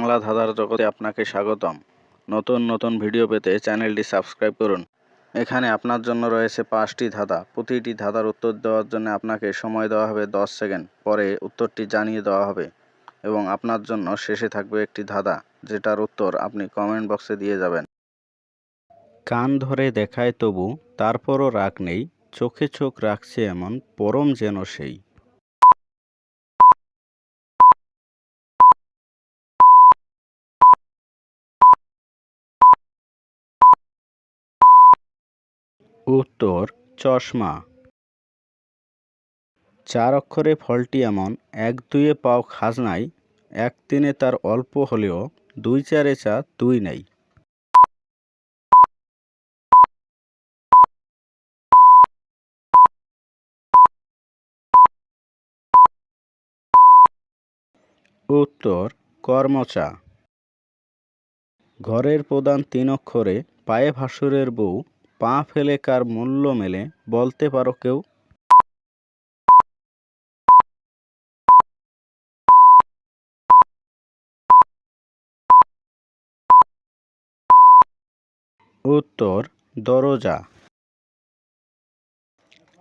বাংলা ধাঁধার জগতে আপনাকে স্বাগতম। নতুন নতুন ভিডিও পেতে চ্যানেলটি সাবস্ক্রাইব করুন। এখানে আপনার জন্য রয়েছে 5টি ধাঁধা। প্রতিটি ধাঁধার উত্তর দেওয়ার জন্য আপনাকে সময় দেওয়া হবে 10 সেকেন্ড। পরে উত্তরটি জানিয়ে দেওয়া হবে এবং আপনার জন্য শেষে থাকবে একটি ধাঁধা, যেটার উত্তর আপনি কমেন্ট বক্সে দিয়ে যাবেন। কান ধরে দেখায় তবু তারপরও রাগ নেই, চোখে চোখ রাখছে এমন পরম যেন সেই। উত্তর চশমা। 4 অক্ষরে ফলটি এমন, 1-2 পাও খাজনায়, 1-3 তার অল্প হলেও 2-4 চা 2 নাই। উত্তর কর্মচা। ঘরের প্রধান 3 অক্ষরে, পায়ে ভাসুরের বউ, পা ফেলে কার মূল্য মেলে, বলতে পারো কেউ? উত্তর দরজা।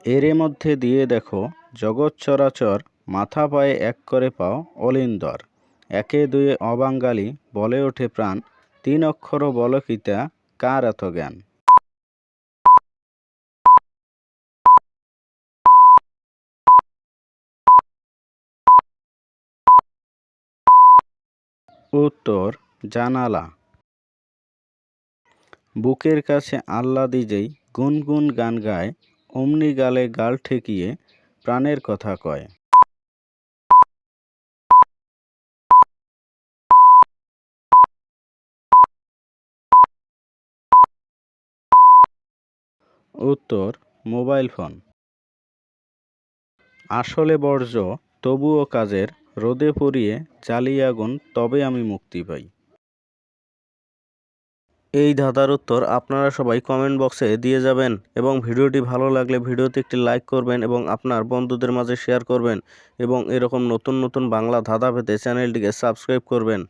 এর মধ্যে দিয়ে দেখো জগৎ চরাচর, মাথা পায়ে এক করে পাও অলিন্দর, 1-2 অবাঙ্গালি বলে ওঠে প্রাণ, 3 অক্ষর বলকিতা, কার এত জ্ঞান? উত্তর জানালা। বুকের কাছে আহ্লাদি যেই গুনগুন গান গায়, অমনি গালে গাল ঠেকিয়ে প্রাণের কথা কয়। উত্তর মোবাইল ফোন। আসলে বর্জ্য তবুও কাজের, রোদে পুড়িয়ে জ্বালিয়ে আগুন তবে আমি মুক্তি পাই। এই ধাঁধার উত্তর আপনারা সবাই কমেন্ট বক্সে দিয়ে যাবেন এবং ভিডিওটি ভালো লাগলে ভিডিওতে একটি লাইক করবেন এবং আপনার বন্ধুদের মাঝে শেয়ার করবেন এবং এরকম নতুন নতুন বাংলা ধাঁধা পেতে চ্যানেলটিকে সাবস্ক্রাইব করবেন।